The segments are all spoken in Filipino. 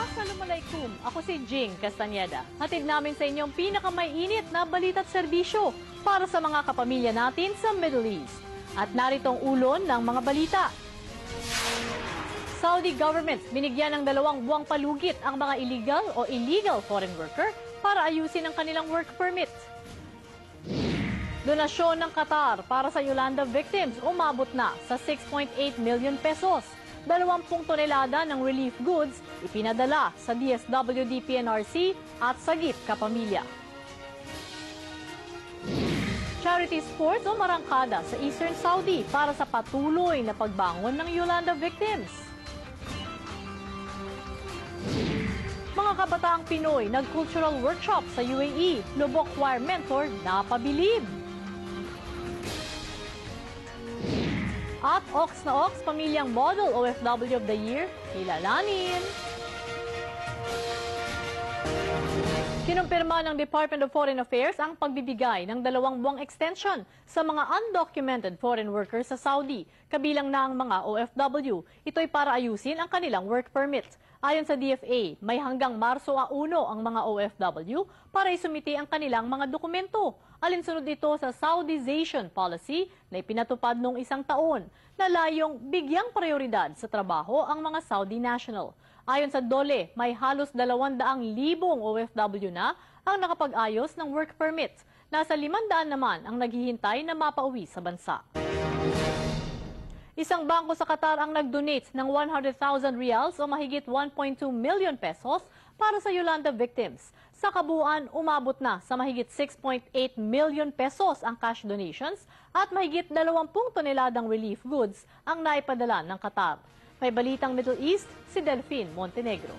Assalamualaikum, ako si Jing Castañeda. Hatid namin sa inyong pinakamainit na balita at serbisyo para sa mga kapamilya natin sa Middle East. At narito ang ulon ng mga balita. Saudi government binigyan ng 2 buwang palugit ang mga illegal foreign worker para ayusin ang kanilang work permit. Donasyon ng Qatar para sa Yolanda victims umabot na sa 6.8 million pesos. 20 tonelada ng relief goods ipinadala sa DSWD PNRC at Sagip Kapamilya. Charity sports o marangkada sa Eastern Saudi para sa patuloy na pagbangon ng Yolanda victims. Mga kabataang Pinoy nag-cultural workshop sa UAE, Lubok Choir mentor napabilib. At Ox na Ox, pamilyang model OFW of the Year, kilalanin. Kinumpirma ng Department of Foreign Affairs ang pagbibigay ng 2 buwang extension sa mga undocumented foreign workers sa Saudi, kabilang na ang mga OFW. Ito'y para ayusin ang kanilang work permit. Ayon sa DFA, may hanggang Marso 1 ang mga OFW para isumiti ang kanilang mga dokumento. Alinsunod ito sa Saudization policy na ipinatupad noong 1 taon na layong bigyang prioridad sa trabaho ang mga Saudi national. Ayon sa DOLE, may halos 200,000 OFW na ang nakapag-ayos ng work permit. Nasa 500 naman ang naghihintay na mapauwi sa bansa. Isang bangko sa Qatar ang nag-donate ng 100,000 riyals o mahigit 1.2 million pesos para sa Yolanda victims. Sa kabuuan, umabot na sa mahigit 6.8 million pesos ang cash donations at mahigit 20 toneladang relief goods ang naipadala ng Qatar. May balitang Middle East, si Delphine Montenegro.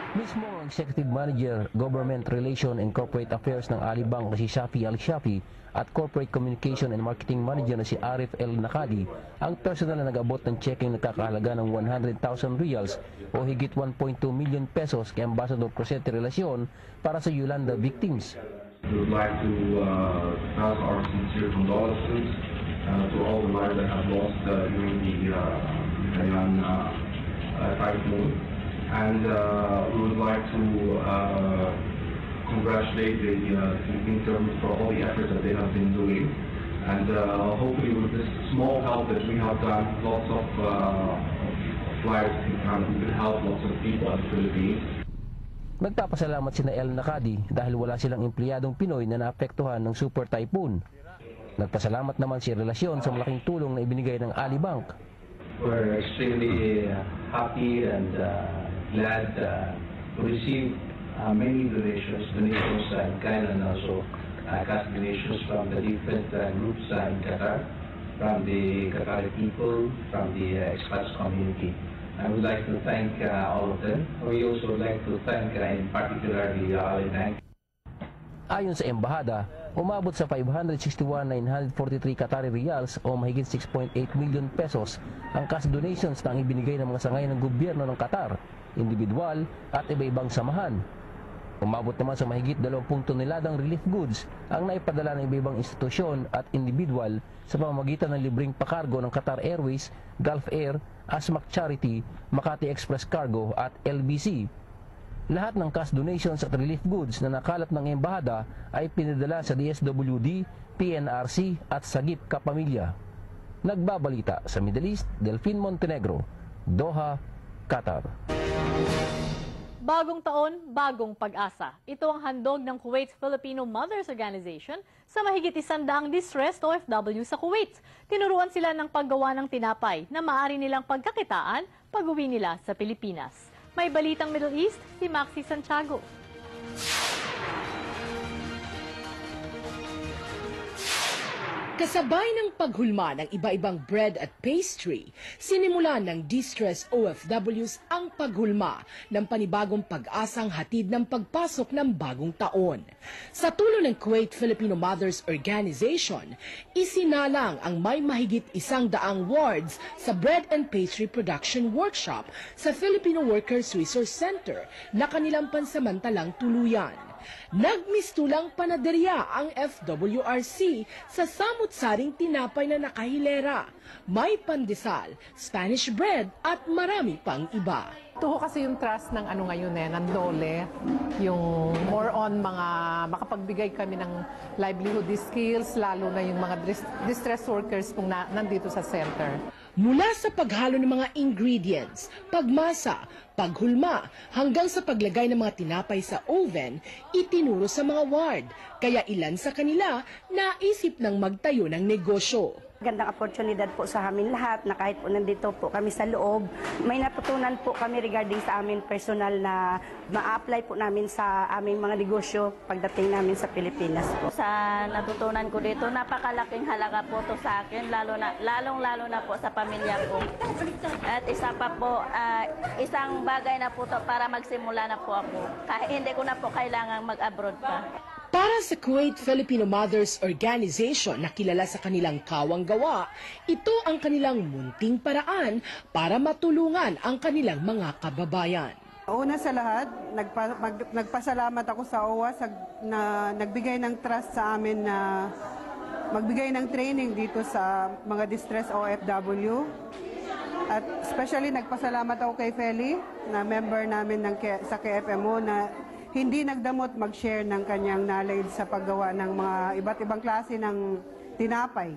Mismo ang Executive Manager, Government Relation and Corporate Affairs ng Alibank na si Shafi Al-Shafi at Corporate Communication and Marketing Manager na si Arif El Nakadi ang personal na nag-abot ng checking na kakahalaga ng 100,000 riyals o higit 1.2 million pesos kay Ambassador Crescente Relacion para sa Yolanda victims. We would like to pass our sincere condolences to all the lives that have lost during the Haiyan typhoon. And we would like to congratulate the Philippine government for all the efforts that they have been doing. And hopefully with this small help that we have done, lots of lives can help lots of people in the Philippines. Nagpapasalamat sina El Nakadi dahil wala silang empleyadong Pinoy na naapektuhan ng super typhoon. Nagpasalamat naman si Relacion sa malaking tulong na ibinigay ng Alibank. We're extremely happy and glad to receive many donations in kind and also cash donations from the different groups in Qatar, from the Qatari people, from the expats community. I would like to thank all of them. We also would like to thank in particular the Alibank. Ayon sa embahada, umabot sa 561,943 Qatari riyals o mahigit 6.8 million pesos ang cash donations na ang ibinigay ng mga sangay ng gobyerno ng Qatar, individual at iba-ibang samahan. Umabot naman sa mahigit 20 toneladang relief goods ang naipadala ng iba-ibang institusyon at individual sa pamamagitan ng libreng pakargo ng Qatar Airways, Gulf Air, Asmac Charity, Makati Express Cargo at LBC. Lahat ng cash donations at relief goods na nakalap ng embahada ay pinadala sa DSWD, PNRC at Sagip Kapamilya. Nagbabalita sa Middle East, Delphine Montenegro, Doha, Qatar. Bagong taon, bagong pag-asa. Ito ang handog ng Kuwait Filipino Mothers Organization sa mahigit 100 distressed OFW sa Kuwait. Tinuruan sila ng paggawa ng tinapay na maaari nilang pagkakitaan pag-uwi nila sa Pilipinas. May balitang Middle East, si Maxi Santiago. Kasabay ng paghulma ng iba-ibang bread at pastry, sinimulan ng distressed OFWs ang paghulma ng panibagong pag-asang hatid ng pagpasok ng bagong taon. Sa tulong ng Kuwait Filipino Mothers Organization, isinalang ang may mahigit 100 wards sa bread and pastry production workshop sa Filipino Workers Resource Center na kanilang pansamantalang tuluyan. Nagmistulang panaderya ang FWRC sa samut-saring tinapay na nakahilera. May pandesal, Spanish bread at marami pang iba. Ito kasi yung trust ng ngayon ng DOLE, yung more on mga makapagbigay kami ng livelihood skills, lalo na yung mga distress workers kung nandito sa center. Mula sa paghalo ng mga ingredients, pagmasa, paghulma, hanggang sa paglagay ng mga tinapay sa oven, itinuro sa mga ward. Kaya ilan sa kanila naisip ng magtayo ng negosyo. Gandang oportunidad po sa amin lahat na kahit po nandito po kami sa loob, may natutunan po kami regarding sa amin personal na ma-apply po namin sa aming mga negosyo pagdating namin sa Pilipinas po. Sa natutunan ko dito, napakalaking halaga po to sa akin, lalong-lalo na po sa pamilya ko. At isa pa po, isang bagay na po to para magsimula na po ako. Kahit hindi ko na po kailangang mag-abroad pa. Para sa Kuwait Filipino Mothers Organization na kilala sa kanilang kawang gawa, ito ang kanilang munting paraan para matulungan ang kanilang mga kababayan. Una sa lahat, nagpasalamat ako sa OWA na nagbigay ng trust sa amin na magbigay ng training dito sa mga distress OFW. At especially nagpasalamat ako kay Feli, na member namin sa KFMO na hindi nagdamot mag-share ng kanyang knowledge sa paggawa ng mga iba't ibang klase ng tinapay.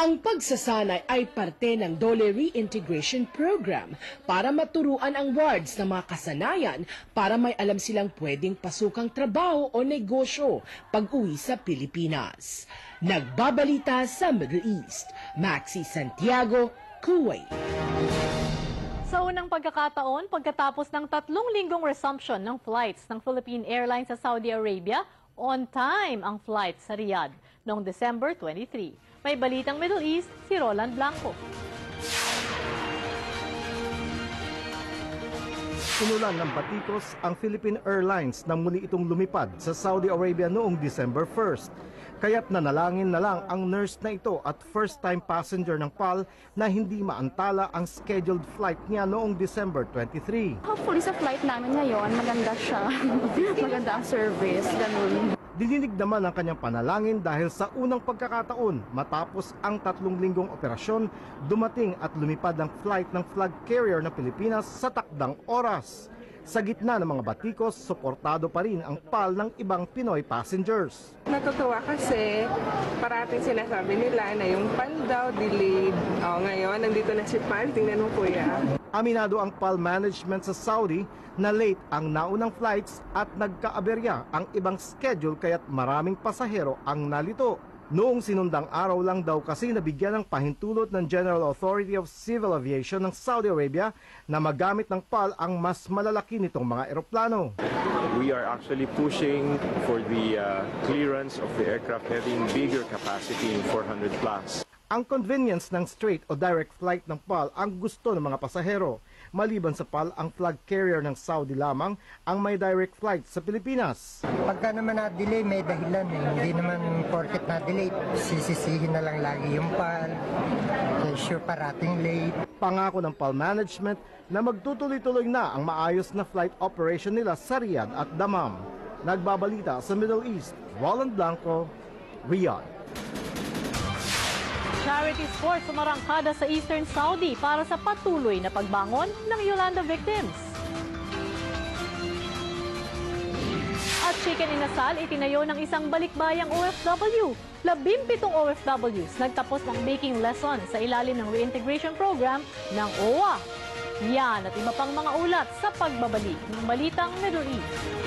Ang pagsasanay ay parte ng DOLE Reintegration Program para maturuan ang wards ng mga kasanayan para may alam silang pwedeng pasukang trabaho o negosyo pag-uwi sa Pilipinas. Nagbabalita sa Middle East, Maxi Santiago, Kuwait. Sa unang pagkakataon, pagkatapos ng 3 linggong resumption ng flights ng Philippine Airlines sa Saudi Arabia, on time ang flight sa Riyadh noong December 23. May balitang Middle East, si Roland Blanco. Sinulan ng batikos ang Philippine Airlines na muli itong lumipad sa Saudi Arabia noong December 1st. Kaya't nanalangin na lang ang nurse na ito at first-time passenger ng PAL na hindi maantala ang scheduled flight niya noong December 23. Hopefully sa flight namin ngayon, maganda siya. Maganda ang service, ganun. Dininig naman ang kanyang panalangin dahil sa unang pagkakataon matapos ang 3 linggong operasyon, dumating at lumipad ang flight ng flag carrier ng Pilipinas sa takdang oras. Sa gitna ng mga batikos, suportado pa rin ang PAL ng ibang Pinoy passengers. Natutuwa kasi parating sinasabi nila na yung PAL daw delayed. Ngayon, nandito na si PAL. Tingnan mo kuya. Aminado ang PAL management sa Saudi na late ang naunang flights at nagkaaberya ang ibang schedule kaya't maraming pasahero ang nalito. Noong sinundang araw lang daw kasi nabigyan ng pahintulot ng General Authority of Civil Aviation ng Saudi Arabia na magamit ng PAL ang mas malalaki nitong mga eroplano. We are actually pushing for the clearance of the aircraft having bigger capacity in 400 plus. Ang convenience ng straight o direct flight ng PAL ang gusto ng mga pasahero. Maliban sa PAL, ang flag carrier ng Saudi lamang ang may direct flight sa Pilipinas. Pagka naman na-delay, may dahilan. Hindi naman porket na-delay. Sisisihin na lang lagi yung PAL. Sure parating late. Pangako ng PAL management na magtutuloy-tuloy na ang maayos na flight operation nila sa Riyadh at Dammam. Nagbabalita sa Middle East, Roland Blanco, Riyadh. Charity sports sumarangkada sa Eastern Saudi para sa patuloy na pagbangon ng Yolanda victims. At Chicken Inasal itinayo ng isang balikbayang OFW. 17 OFWs nagtapos ng baking lesson sa ilalim ng reintegration program ng OWA. Yan at iba pang mga ulat sa pagbabalik ng Balitang Middle East.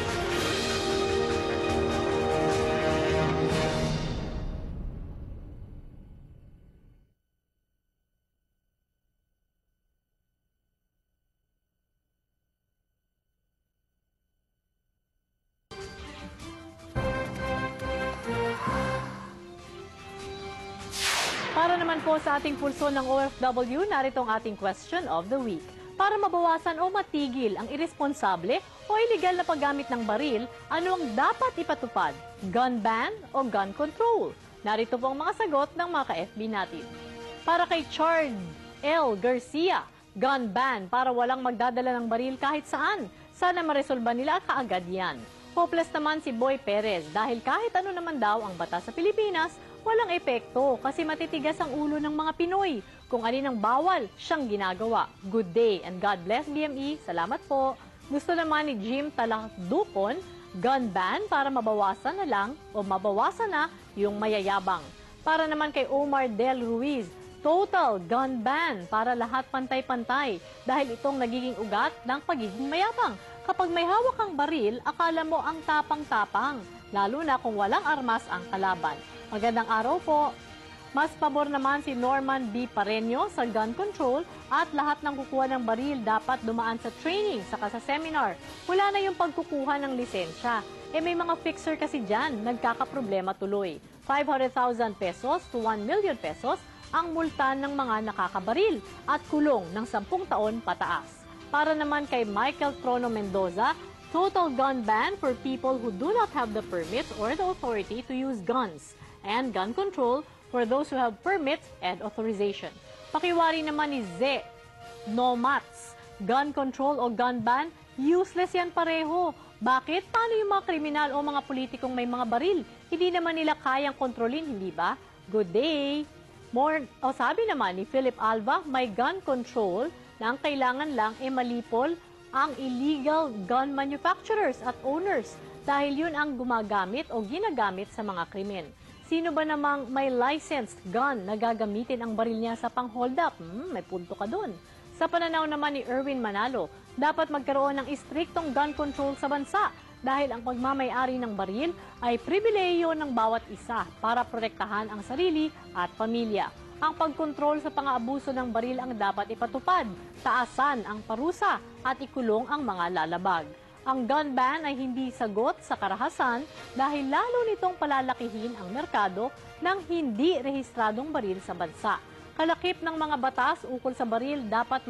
Para naman po sa ating pulso ng OFW, narito ang ating question of the week. Para mabawasan o matigil ang irresponsable o illegal na paggamit ng baril, ano ang dapat ipatupad? Gun ban o gun control? Narito po ang mga sagot ng mga ka-FB natin. Para kay Chard L. Garcia, gun ban para walang magdadala ng baril kahit saan. Sana maresolba nila kaagad yan. Hopeless naman si Boy Perez dahil kahit ano naman daw ang batas sa Pilipinas, walang epekto kasi matitigas ang ulo ng mga Pinoy. Kung alin ang bawal, siyang ginagawa. Good day and God bless BME. Salamat po. Gusto naman ni Jim Talakdukon, gun ban para mabawasan na lang o mabawasan na yung mayayabang. Para naman kay Omar Del Ruiz, total gun ban para lahat pantay-pantay dahil itong nagiging ugat ng pagiging mayabang. Kapag may hawak kang baril, akala mo ang tapang-tapang, lalo na kung walang armas ang kalaban. Magandang araw po. Mas pabor naman si Norman B. Pareño sa gun control at lahat ng kukuha ng baril dapat dumaan sa training saka sa seminar. Wala na yung pagkukuha ng lisensya. May mga fixer kasi dyan, nagkakaproblema tuloy. 500,000 pesos to 1 million pesos ang multa ng mga nakakabaril at kulong ng 10 taon pataas. Para naman kay Michael Trono Mendoza, total gun ban for people who do not have the permit or the authority to use guns, and gun control for those who have permits and authorization. Pakiwari naman ni Ze Nomats, gun control o gun ban, useless yan pareho. Bakit? Paano yung mga kriminal o mga politikong may mga baril? Hindi naman nila kayang kontrolin, hindi ba? Good day! Sabi naman ni Philip Alva, may gun control na ang kailangan lang malipol ang illegal gun manufacturers at owners dahil yun ang gumagamit o ginagamit sa mga krimen. Sino ba namang may licensed gun na gagamitin ang baril niya sa pang-hold up? May punto ka dun. Sa pananaw naman ni Erwin Manalo, dapat magkaroon ng istriktong gun control sa bansa dahil ang pagmamay-ari ng baril ay pribilehiyo ng bawat isa para protektahan ang sarili at pamilya. Ang pagkontrol sa pang-aabuso ng baril ang dapat ipatupad, taasan ang parusa at ikulong ang mga lalabag. Ang gun ban ay hindi sagot sa karahasan dahil lalo nitong palalakihin ang merkado ng hindi rehistradong baril sa bansa. Kalakip ng mga batas ukol sa baril dapat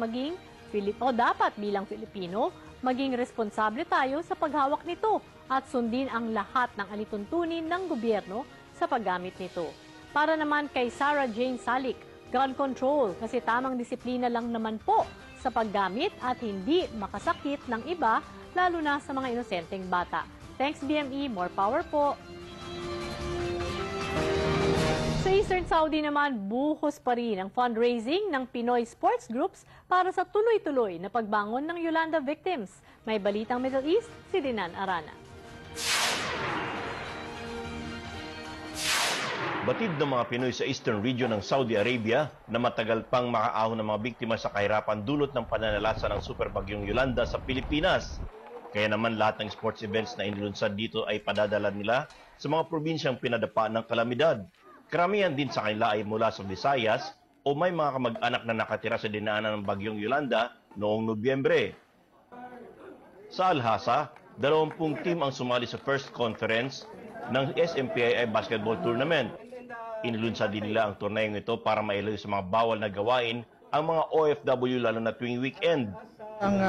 bilang Pilipino, maging responsable tayo sa paghawak nito at sundin ang lahat ng alituntunin ng gobyerno sa paggamit nito. Para naman kay Sarah Jane Salik, gun control kasi tamang disiplina lang naman po sa paggamit at hindi makasakit ng iba, lalo na sa mga inosenteng bata. Thanks BME, more power po! Sa Eastern Saudi naman, buhos pa rin ang fundraising ng Pinoy sports groups para sa tuloy-tuloy na pagbangon ng Yolanda victims. May balitang Middle East, si Dinan Arana. Batid ng mga Pinoy sa Eastern Region ng Saudi Arabia na matagal pang makaahon ng mga biktima sa kahirapan dulot ng pananalasa ng superbagyong Yolanda sa Pilipinas. Kaya naman lahat ng sports events na inilunsad dito ay padadala nila sa mga probinsyang pinadapa ng kalamidad. Karamihan din sa kanila ay mula sa Visayas o may mga kamag-anak na nakatira sa dinaanan ng bagyong Yolanda noong Nobyembre. Sa Alhasa, 20 team ang sumali sa first conference ng SMPII Basketball Tournament. Inilunsad din nila ang torneyong ito para mailayo sa mga bawal na gawain ang mga OFW lalo na tuwing weekend. Ang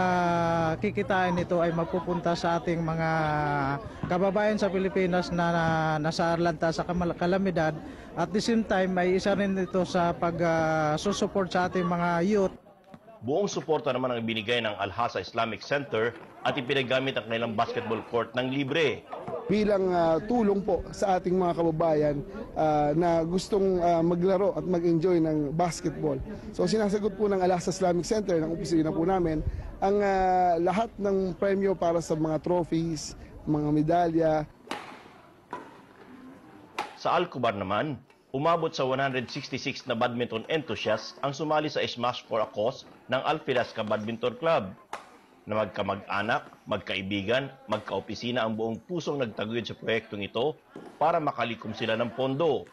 kikitain nito ay mapupunta sa ating mga kababayan sa Pilipinas na nasa Arlanta sa kalamidad. At the same time, ay isa rin ito sa pag-susupport sa ating mga youth. Buong suporta naman ang ibinigay ng Al-Hasa Islamic Center at ipinagamit ang kanilang basketball court ng libre. Bilang tulong po sa ating mga kababayan na gustong maglaro at mag-enjoy ng basketball. So sinasagot po ng Al-Hasa Islamic Center, ng opisina po namin, ang lahat ng premyo para sa mga trophies, mga medalya. Sa Al-Kubar naman, umabot sa 166 na badminton enthusiasts ang sumali sa Smash for a Cause ng Al-Filasca Badminton Club. Na magkamag-anak, magkaibigan, magkaopisina ang buong pusong nagtaguyod sa proyektong ito para makalikom sila ng pondo.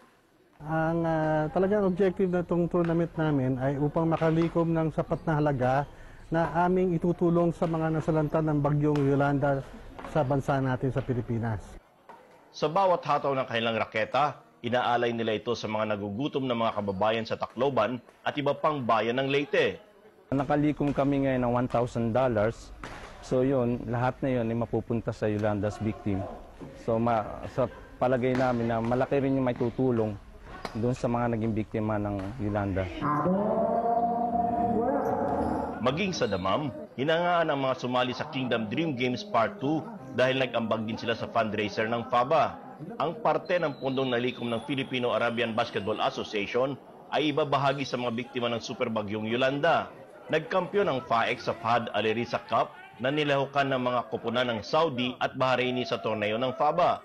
Ang talagang objective na itong tournament namin ay upang makalikom ng sapat na halaga na aming itutulong sa mga nasalanta ng bagyong Yolanda sa bansa natin sa Pilipinas. Sa bawat hataw ng kanilang raketa, inaalay nila ito sa mga nagugutom na mga kababayan sa Tacloban at iba pang bayan ng Leyte. Nakalikom kami ngayon ng $1,000. So yun, lahat na yun ay mapupunta sa Yolanda's victim. So sa palagay namin na malaki rin yung may tutulong doon sa mga naging biktima ng Yolanda. Maging sa Damam, hinangaan ang mga sumali sa Kingdom Dream Games Part 2 dahil nag-ambag din sila sa fundraiser ng FABA. Ang parte ng pundong nalikom ng Filipino-Arabian Basketball Association ay ibabahagi sa mga biktima ng Super Bagyong Yolanda. Nagkampiyon ang FAEC sa Fahad Al Risa Cup na nilahukan ng mga koponan ng Saudi at Bahraini sa torneo ng FABA.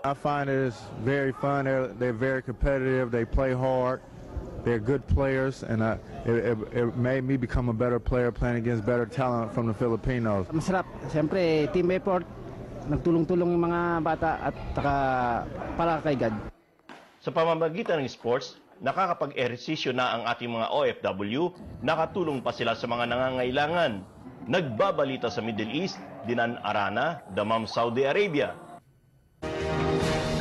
I find it is very fun. They're very competitive. They play hard. They're good players, and it made me become a better player playing against better talent from the Filipinos. Masarap. Siyempre, team effort. Nagtulong-tulong yung mga bata at para kay God. Sa pamamagitan ng sports, nakakapag-ehersisyo na ang ating mga OFW, nakatulong pa sila sa mga nangangailangan. Nagbabalita sa Middle East, Dinan Arana, Dammam, Saudi Arabia.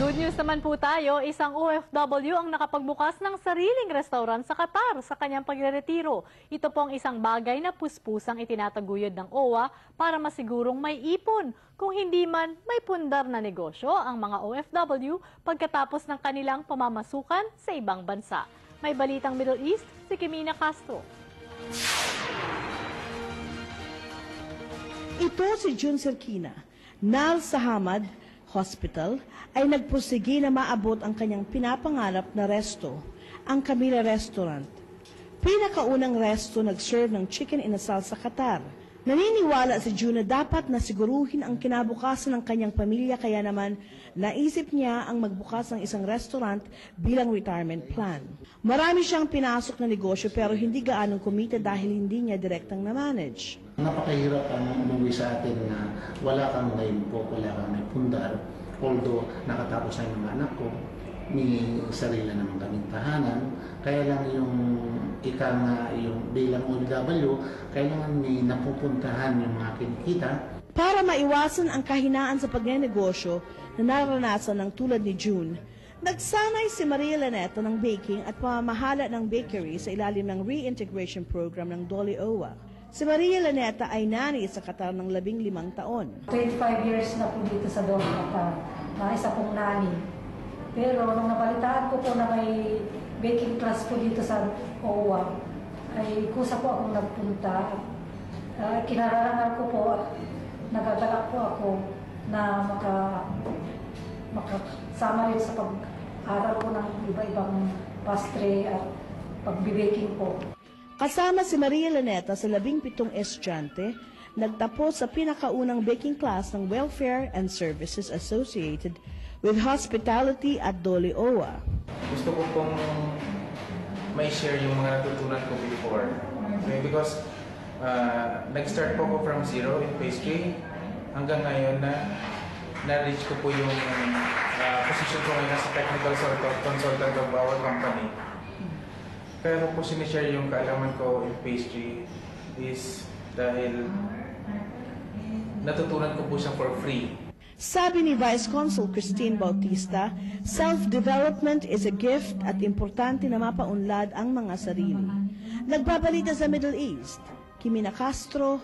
Good news naman po tayo, isang OFW ang nakapagbukas ng sariling restaurant sa Qatar sa kanyang pagreretiro. Ito po ang isang bagay na puspusang itinataguyod ng OWA para masigurong may ipon. Kung hindi man, may pundar na negosyo ang mga OFW pagkatapos ng kanilang pamamasukan sa ibang bansa. May balitang Middle East, si Kimina Castro. Ito si Jun Serkina. Nal Sahamad Hospital ay nagpursige na maabot ang kanyang pinapangarap na resto, ang Camila Restaurant. Pinakaunang resto nag-serve ng chicken inasal sa Qatar. Naniniwala si Jun na dapat na siguruhin ang kinabukasan ng kanyang pamilya, kaya naman naisip niya ang magbukas ng isang restaurant bilang retirement plan. Marami siyang pinasok na negosyo pero hindi gaanong kumita dahil hindi niya direktang na-manage. Napakahirap ang umuwi sa atin na wala kang may po, wala kang may pundar. Although nakatapos na yung mga anak ko, may sarili naman kaming tahanan. Kaya lang yung yung bilang OFW, kailangan may napupuntahan yung mga kinikita. Para maiwasan ang kahinaan sa pagnenegosyo na naranasan ng tulad ni June, nagsanay si Maria Laneta ng baking at pamamahala ng bakery sa ilalim ng reintegration program ng Dole OWA. Si Maria Laneta ay nani sa Qatar ng 15 taon. 25 years na po dito sa Dole, Qatar, na isa pong nani. Pero nung napalitaan ko po na may baking class po dito sa OWA, ay kusa po akong nagpunta. Kinararangan ko po, nagagalak po ako na makasama rin sa pag-aral ko ng iba-ibang pastry at pagbibaking po. Kasama si Maria Laneta sa 17 estudyante, nagtapos sa pinakaunang baking class ng Welfare and Services Associated with Hospitality at Dole OWA. Gusto ko pong may share yung mga natutunan ko before. Okay, because nag-start po ako from zero in pastry hanggang ngayon na na-reach ko po yung position ko ngayon as technical consultant of our company. Kaya po sinishare yung kaalaman ko in pastry is dahil natutunan ko po siya for free. Sabi ni Vice Consul Christine Bautista, self-development is a gift at importante na mapaunlad ang mga sarili. Nagbabalita sa Middle East, Kimina Castro,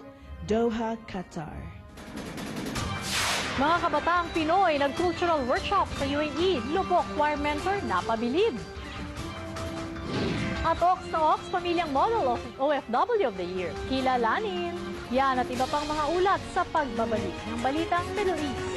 Doha, Qatar. Mga kabataang Pinoy nag-cultural workshop sa UAE, Lubok Choir Mentor napabilib. At Ox na Ox, pamilyang model of OFW of the Year, kilalanin. Yan at iba pang mga ulat sa pagbabalik ng Balitang Middle East.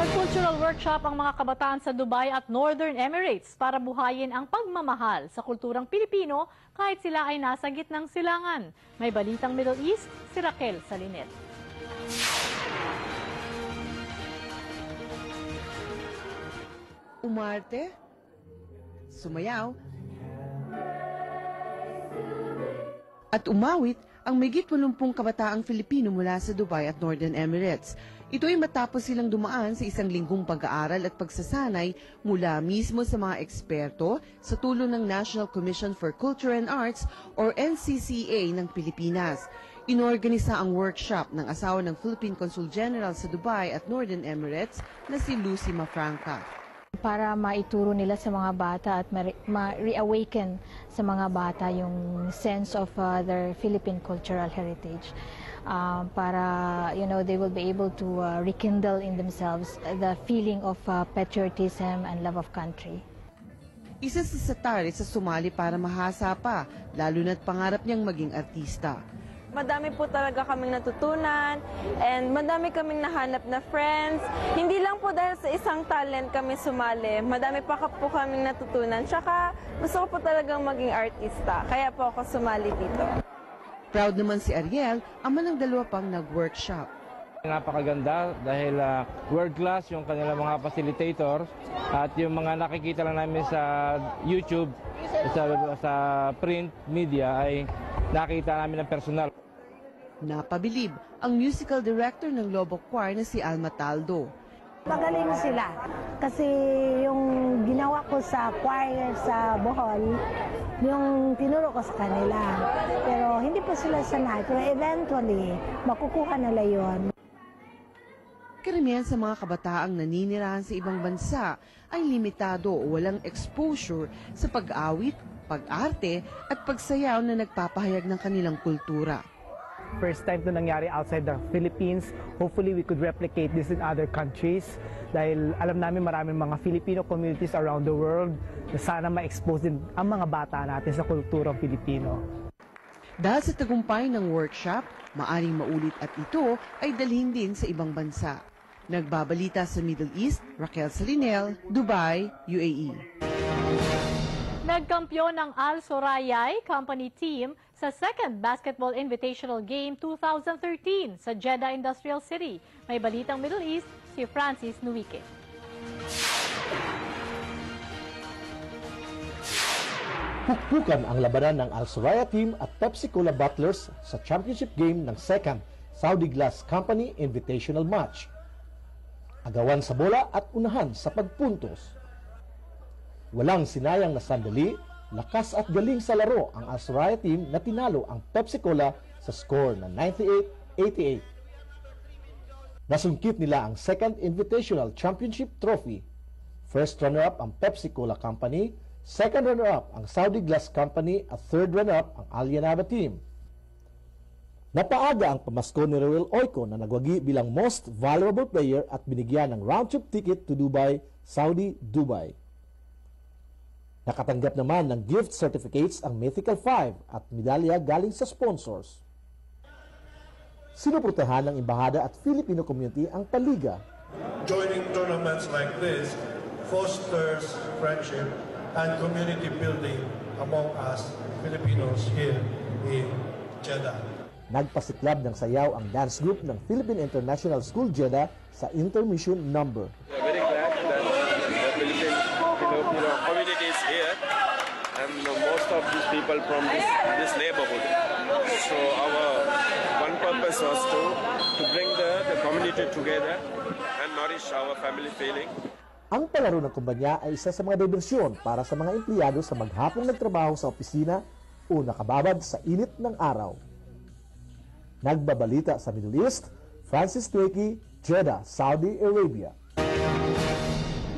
Nag-cultural workshop ang mga kabataan sa Dubai at Northern Emirates para buhayin ang pagmamahal sa kulturang Pilipino kahit sila ay nasa gitnang silangan. May Balitang Middle East, si Raquel Salinet. Umarte, sumayaw, at umawit ang mahigit 80 kabataang Filipino mula sa Dubai at Northern Emirates. Ito ay matapos silang dumaan sa isang linggong pag-aaral at pagsasanay mula mismo sa mga eksperto sa tulong ng National Commission for Culture and Arts or NCCA ng Pilipinas. Inorganisa ang workshop ng asawa ng Philippine Consul General sa Dubai at Northern Emirates na si Lucy Mafranca. para maituro nila sa mga bata at ma-reawaken sa mga bata yung sense of their Philippine cultural heritage. Para they will be able to rekindle in themselves the feeling of patriotism and love of country. Isa si Satare sa sumali para mahasa pa, lalo na't pangarap niyang maging artista. Madami po talaga kaming natutunan and madami kaming nahanap na friends. Hindi lang po dahil sa isang talent kami sumali, madami pa po kaming natutunan. Tsaka gusto ko po talagang maging artista, kaya po ako sumali dito. Proud naman si Ariel, ama ng dalawa pang nag-workshop. Napakaganda dahil world class yung kanilang mga facilitators at yung mga nakikita lang namin sa YouTube, sa print media ay nakita namin ng personal. Napabilib ang musical director ng Lobo Choir na si Alma Taldo. Magaling sila kasi yung ginawa ko sa choir sa Bohol, yung tinuro ko sa kanila. Pero hindi pa sila sanay, pero eventually makukuha nila yon. Karamihan sa mga kabataang naninirahan sa ibang bansa ay limitado o walang exposure sa pag-awit, pag-arte at pagsayaw na nagpapahayag ng kanilang kultura. First time to nangyari outside the Philippines. Hopefully we could replicate this in other countries dahil alam namin maraming mga Filipino communities around the world na sana ma-expose din ang mga bata natin sa kulturang Filipino. Dahil sa tagumpay ng workshop, maaring maulit at ito ay dalhin din sa ibang bansa. Nagbabalita sa Middle East, Raquel Salinel, Dubai, UAE. Nagkampiyon ng Al Sorayay Company Team sa Second Basketball Invitational Game 2013 sa Jeddah Industrial City. May balitang Middle East, si Francis Nuique. Pukpukan ang labanan ng Al Soraya Team at Pepsi Cola Bottlers sa championship game ng Second Saudi Glass Company Invitational Match. Agawan sa bola at unahan sa pagpuntos. Walang sinayang na sandali, lakas at galing sa laro ang Al Soraya Team na tinalo ang Pepsi Cola sa score na 98-88. Nasungkit nila ang Second Invitational Championship Trophy. First runner-up ang Pepsi Cola Company, second runner-up ang Saudi Glass Company at third runner-up ang Al Yanaba Team. Napaaga ang pamasko ni Roel Oiko na nagwagi bilang Most Valuable Player at binigyan ng round-trip ticket to Dubai, Saudi, Dubai. Nakatanggap naman ng gift certificates ang Mythical 5 at medalya galing sa sponsors. Sinuprotehan ng Embahada at Filipino community ang paliga. Joining tournaments like this fosters friendship and community building among us Filipinos here in Jeddah. Nagpasiklab ng sayaw ang dance group ng Philippine International School Jeddah sa intermission number. Very glad that the Philippine community is here and most of these people from this neighborhood. So our one purpose was to bring the community together and nourish our family feeling. Ang palaro ng kumbanya ay isa sa mga diversyon para sa mga empleyado sa maghapong nagtrabaho sa opisina o nakababad sa init ng araw. Nagbabalita sa Middle East, Francis Nuique, Jeddah, Saudi Arabia.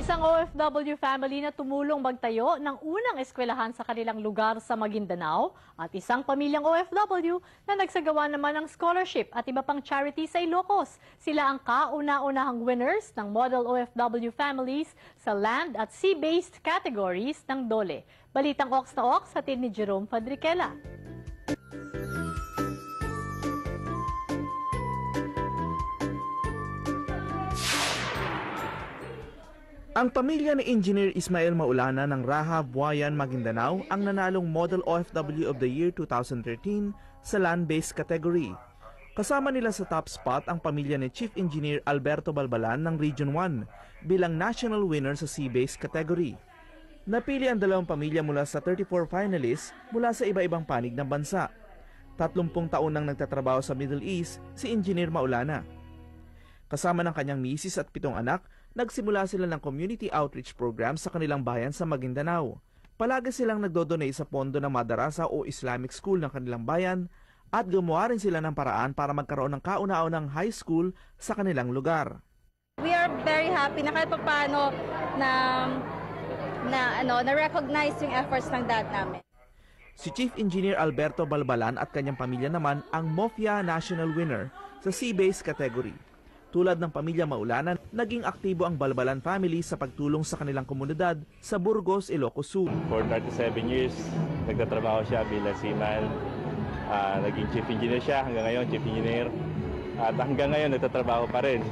Isang OFW family na tumulong magtayo ng unang eskwelahan sa kanilang lugar sa Maguindanao at isang pamilyang OFW na nagsagawa naman ng scholarship at iba pang charity sa Ilocos. Sila ang kauna-unahang winners ng Model OFW families sa land at sea-based categories ng DOLE. Balitang Ox na Ox, hatid ni Jerome Fadriquela. Ang pamilya ni Engineer Ismael Maulana ng Raha, Buayan, Maguindanao ang nanalong Model OFW of the Year 2013 sa land-based category. Kasama nila sa top spot ang pamilya ni Chief Engineer Alberto Balbalan ng Region 1 bilang national winner sa sea-based category. Napili ang dalawang pamilya mula sa 34 finalists mula sa iba-ibang panig ng bansa. 30 taon nang nagtatrabaho sa Middle East si Engineer Maulana. Kasama ng kanyang misis at 7 anak, nagsimula sila ng community outreach program sa kanilang bayan sa Maguindanao. Palagi silang nagdodonate sa pondo ng madarasa o Islamic school ng kanilang bayan at gumawa rin sila ng paraan para magkaroon ng kauna-unang high school sa kanilang lugar. We are are very happy na kahit paano na-recognize yung efforts ng dad namin. Si Chief Engineer Alberto Balbalan at kanyang pamilya naman ang MOFIA National Winner sa Sea Base category. Tulad ng pamilya Maulanan, naging aktibo ang Balbalan family sa pagtulong sa kanilang komunidad sa Burgos, Ilocos Sur. For 37 years, nagtatrabaho siya bilang seaman. Naging chief engineer siya, hanggang ngayon chief engineer. At hanggang ngayon nagtatrabaho pa rin.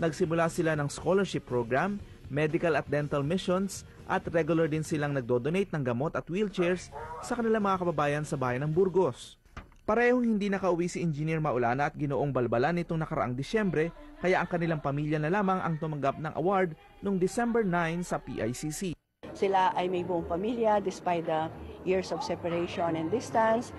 Nagsimula sila ng scholarship program, medical at dental missions, at regular din silang nagdo-donate ng gamot at wheelchairs sa kanilang mga kababayan sa bayan ng Burgos. Parehong hindi nakauwi si Engineer Maulana at Ginoong Balbalan nitong nakaraang Disyembre, kaya ang kanilang pamilya na lamang ang tumanggap ng award noong December 9 sa PICC. Sila ay may buong pamilya despite the years of separation and distance.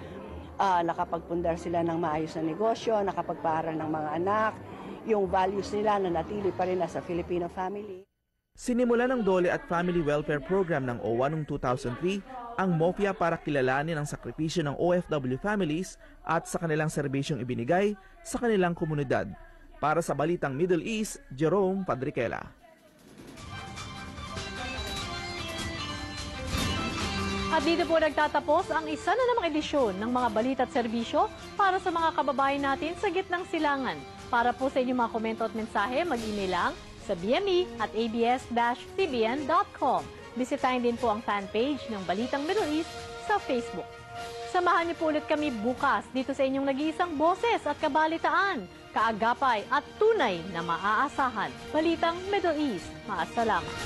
Nakapagpundar sila ng maayos na negosyo, nakapagpaaral ng mga anak, yung values nila na natili pa rin sa Filipino family. Sinimula ng DOLE at Family Welfare Program ng OWA noong 2003 ang MOFIA para kilalanin ang sakripisyo ng OFW families at sa kanilang serbisyong ibinigay sa kanilang komunidad. Para sa Balitang Middle East, Jerome Padriquela. At dito po nagtatapos ang isa na namang edisyon ng mga balita at serbisyo para sa mga kababayan natin sa gitnang silangan. Para po sa inyong mga komento at mensahe, mag-email lang sa bme@abs-cbn.com. Bisitahin din po ang fanpage ng Balitang Middle East sa Facebook. Samahan niyo po ulit kami bukas dito sa inyong nag-iisang boses at kabalitaan, kaagapay at tunay na maaasahan. Balitang Middle East. Maasalamat.